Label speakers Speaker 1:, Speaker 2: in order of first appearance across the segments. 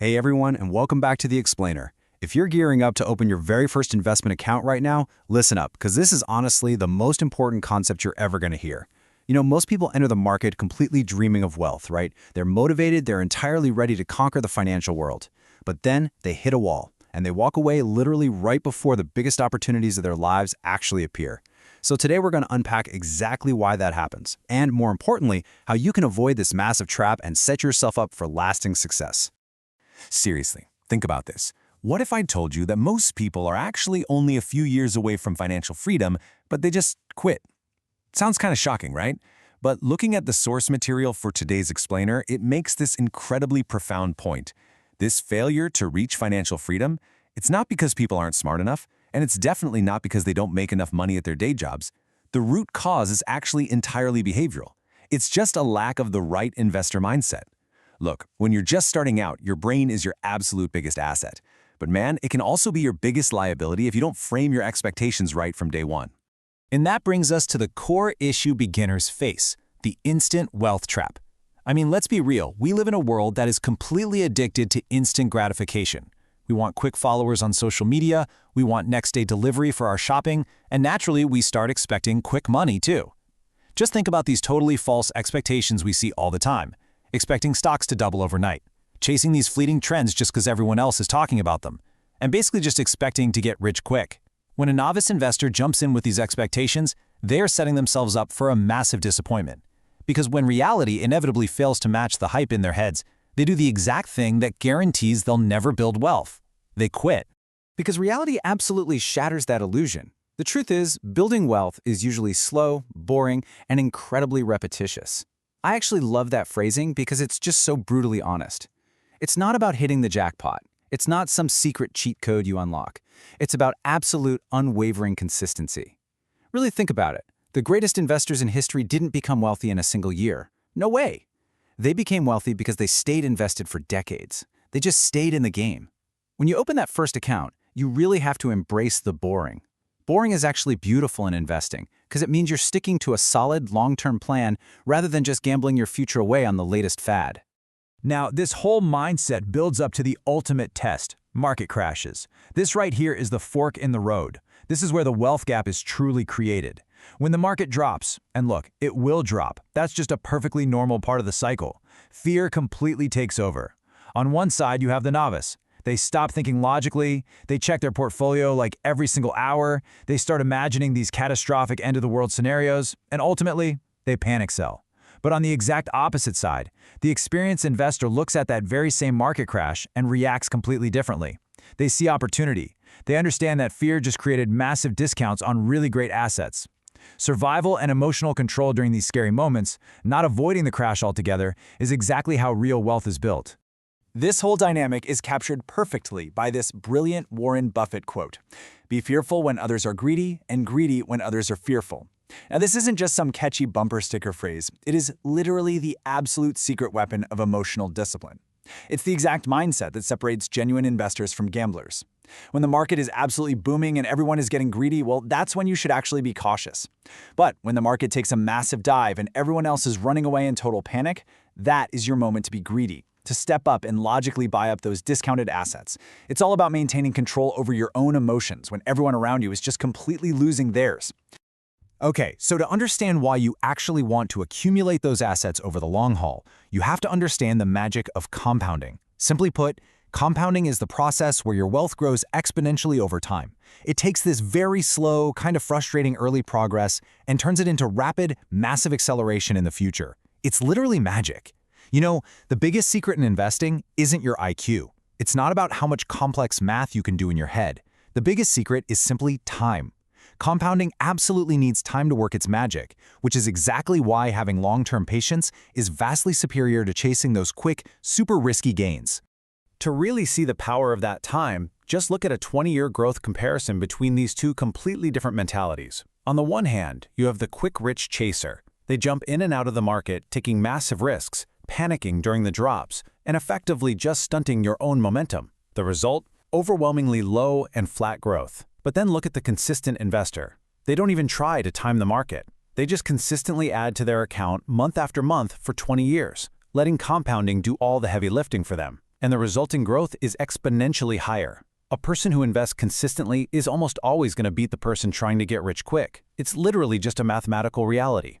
Speaker 1: Hey everyone, and welcome back to The Explainer. If you're gearing up to open your very first investment account right now, listen up, because this is honestly the most important concept you're ever going to hear. Most people enter the market completely dreaming of wealth, right? They're motivated, they're entirely ready to conquer the financial world. But then they hit a wall, and they walk away literally right before the biggest opportunities of their lives actually appear. So today we're going to unpack exactly why that happens, and more importantly, how you can avoid this massive trap and set yourself up for lasting success.
Speaker 2: Seriously, think about this. What if I told you that most people are actually only a few years away from financial freedom, but they just quit? Sounds kind of shocking, right? But looking at the source material for today's explainer, it makes this incredibly profound point. This failure to reach financial freedom, it's not because people aren't smart enough, and it's definitely not because they don't make enough money at their day jobs. The root cause is actually entirely behavioral. It's just a lack of the right investor mindset. Look, when you're just starting out, your brain is your absolute biggest asset. But man, it can also be your biggest liability if you don't frame your expectations right from day one.
Speaker 3: And that brings us to the core issue beginners face, the instant wealth trap. I mean, let's be real, we live in a world that is completely addicted to instant gratification. We want quick followers on social media, we want next-day delivery for our shopping, and naturally, we start expecting quick money too. Just think about these totally false expectations we see all the time. Expecting stocks to double overnight, chasing these fleeting trends just because everyone else is talking about them, and basically just expecting to get rich quick. When a novice investor jumps in with these expectations, they are setting themselves up for a massive disappointment. Because when reality inevitably fails to match the hype in their heads, they do the exact thing that guarantees they'll never build wealth. They quit.
Speaker 1: Because reality absolutely shatters that illusion. The truth is, building wealth is usually slow, boring, and incredibly repetitious. I actually love that phrasing because it's just so brutally honest. It's not about hitting the jackpot. It's not some secret cheat code you unlock. It's about absolute, unwavering consistency. Really think about it. The greatest investors in history didn't become wealthy in a single year. No way. They became wealthy because they stayed invested for decades. They just stayed in the game. When you open that first account, you really have to embrace the boring. Boring is actually beautiful in investing because it means you're sticking to a solid, long-term plan rather than just gambling your future away on the latest fad.
Speaker 4: Now, this whole mindset builds up to the ultimate test, market crashes. This right here is the fork in the road. This is where the wealth gap is truly created. When the market drops, and look, it will drop, that's just a perfectly normal part of the cycle. Fear completely takes over. On one side, you have the novice. They stop thinking logically, they check their portfolio like every single hour, they start imagining these catastrophic end-of-the-world scenarios, and ultimately, they panic sell. But on the exact opposite side, the experienced investor looks at that very same market crash and reacts completely differently. They see opportunity. They understand that fear just created massive discounts on really great assets. Survival and emotional control during these scary moments, not avoiding the crash altogether, is exactly how real wealth is built.
Speaker 3: This whole dynamic is captured perfectly by this brilliant Warren Buffett quote: "Be fearful when others are greedy, and greedy when others are fearful." Now, this isn't just some catchy bumper sticker phrase. It is literally the absolute secret weapon of emotional discipline. It's the exact mindset that separates genuine investors from gamblers. When the market is absolutely booming and everyone is getting greedy, well, that's when you should actually be cautious. But when the market takes a massive dive and everyone else is running away in total panic, that is your moment to be greedy, to step up and logically buy up those discounted assets. It's all about maintaining control over your own emotions when everyone around you is just completely losing theirs.
Speaker 4: Okay, so to understand why you actually want to accumulate those assets over the long haul, you have to understand the magic of compounding. Simply put, compounding is the process where your wealth grows exponentially over time. It takes this very slow, kind of frustrating early progress and turns it into rapid, massive acceleration in the future. It's literally magic. The biggest secret in investing isn't your IQ. It's not about how much complex math you can do in your head. The biggest secret is simply time. Compounding absolutely needs time to work its magic, which is exactly why having long-term patience is vastly superior to chasing those quick, super risky gains.
Speaker 3: To really see the power of that time, just look at a 20-year growth comparison between these two completely different mentalities. On the one hand, you have the quick rich chaser. They jump in and out of the market, taking massive risks, panicking during the drops, and effectively just stunting your own momentum. The result? Overwhelmingly low and flat growth. But then look at the consistent investor. They don't even try to time the market. They just consistently add to their account month after month for 20 years, letting compounding do all the heavy lifting for them. and the resulting growth is exponentially higher. A person who invests consistently is almost always going to beat the person trying to get rich quick. It's literally just a mathematical reality.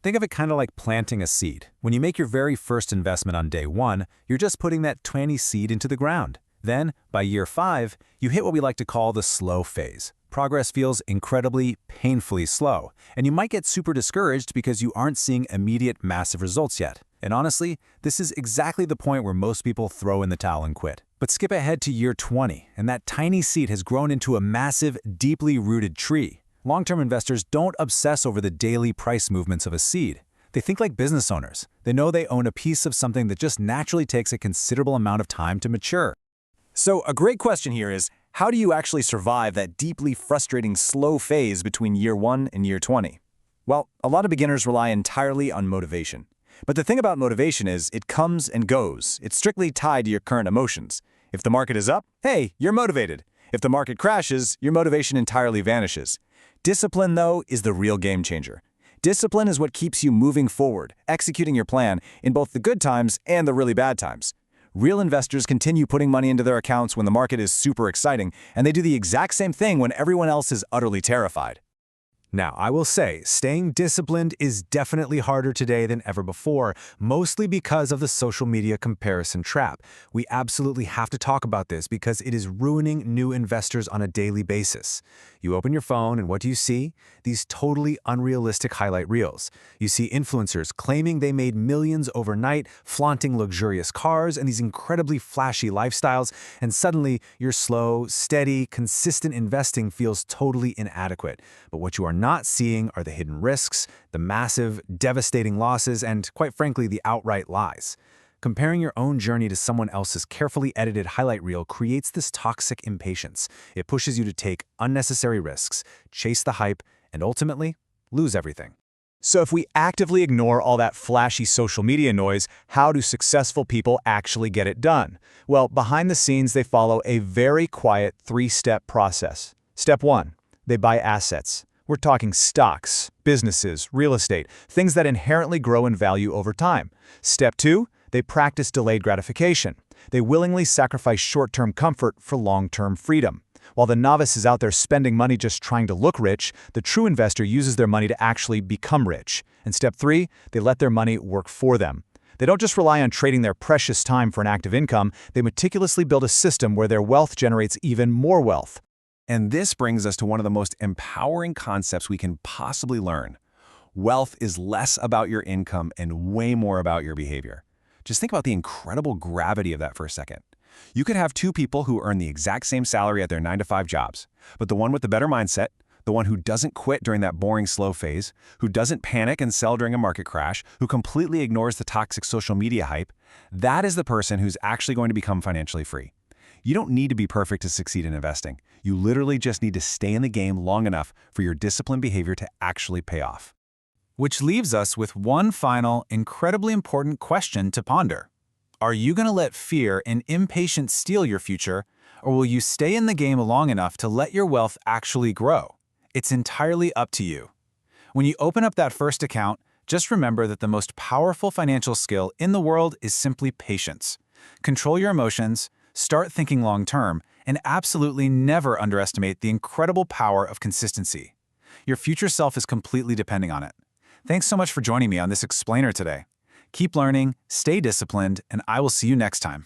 Speaker 3: Think of it kind of like planting a seed. When you make your very first investment on day 1, you're just putting that tiny seed into the ground. Then, by year 5, you hit what we like to call the slow phase. Progress feels incredibly, painfully slow, and you might get super discouraged because you aren't seeing immediate, massive results yet. And honestly, this is exactly the point where most people throw in the towel and quit. But skip ahead to year 20, and that tiny seed has grown into a massive, deeply rooted tree. Long-term investors don't obsess over the daily price movements of a seed. They think like business owners. They know they own a piece of something that just naturally takes a considerable amount of time to mature.
Speaker 2: So a great question here is, how do you actually survive that deeply frustrating slow phase between year 1 and year 20? Well, a lot of beginners rely entirely on motivation. But the thing about motivation is it comes and goes. It's strictly tied to your current emotions. If the market is up, hey, you're motivated. If the market crashes, your motivation entirely vanishes. Discipline, though, is the real game changer. Discipline is what keeps you moving forward, executing your plan in both the good times and the really bad times. Real investors continue putting money into their accounts when the market is super exciting, and they do the exact same thing when everyone else is utterly terrified.
Speaker 3: Now, I will say, staying disciplined is definitely harder today than ever before, mostly because of the social media comparison trap. We absolutely have to talk about this because it is ruining new investors on a daily basis. You open your phone and what do you see? These totally unrealistic highlight reels. You see influencers claiming they made millions overnight, flaunting luxurious cars and these incredibly flashy lifestyles, and suddenly your slow, steady, consistent investing feels totally inadequate. But what you are not seeing are the hidden risks, the massive, devastating losses, and quite frankly, the outright lies. Comparing your own journey to someone else's carefully edited highlight reel creates this toxic impatience. It pushes you to take unnecessary risks, chase the hype, and ultimately, lose everything.
Speaker 2: So if we actively ignore all that flashy social media noise, how do successful people actually get it done? Well, behind the scenes, they follow a very quiet 3-step process. Step 1, they buy assets. We're talking stocks, businesses, real estate, things that inherently grow in value over time. Step 2, they practice delayed gratification. They willingly sacrifice short-term comfort for long-term freedom. While the novice is out there spending money just trying to look rich, the true investor uses their money to actually become rich. And step 3, they let their money work for them. They don't just rely on trading their precious time for an active income, they meticulously build a system where their wealth generates even more wealth. And this brings us to one of the most empowering concepts we can possibly learn. Wealth is less about your income and way more about your behavior. Just think about the incredible gravity of that for a second. You could have 2 people who earn the exact same salary at their 9-to-5 jobs, but the one with the better mindset, the one who doesn't quit during that boring slow phase, who doesn't panic and sell during a market crash, who completely ignores the toxic social media hype, that is the person who's actually going to become financially free. You don't need to be perfect to succeed in investing. You literally just need to stay in the game long enough for your disciplined behavior to actually pay off.
Speaker 3: Which leaves us with one final, incredibly important question to ponder. Are you going to let fear and impatience steal your future, or will you stay in the game long enough to let your wealth actually grow? It's entirely up to you. When you open up that first account, just remember that the most powerful financial skill in the world is simply patience. Control your emotions, start thinking long-term, and absolutely never underestimate the incredible power of consistency. Your future self is completely depending on it. Thanks so much for joining me on this explainer today. Keep learning, stay disciplined, and I will see you next time.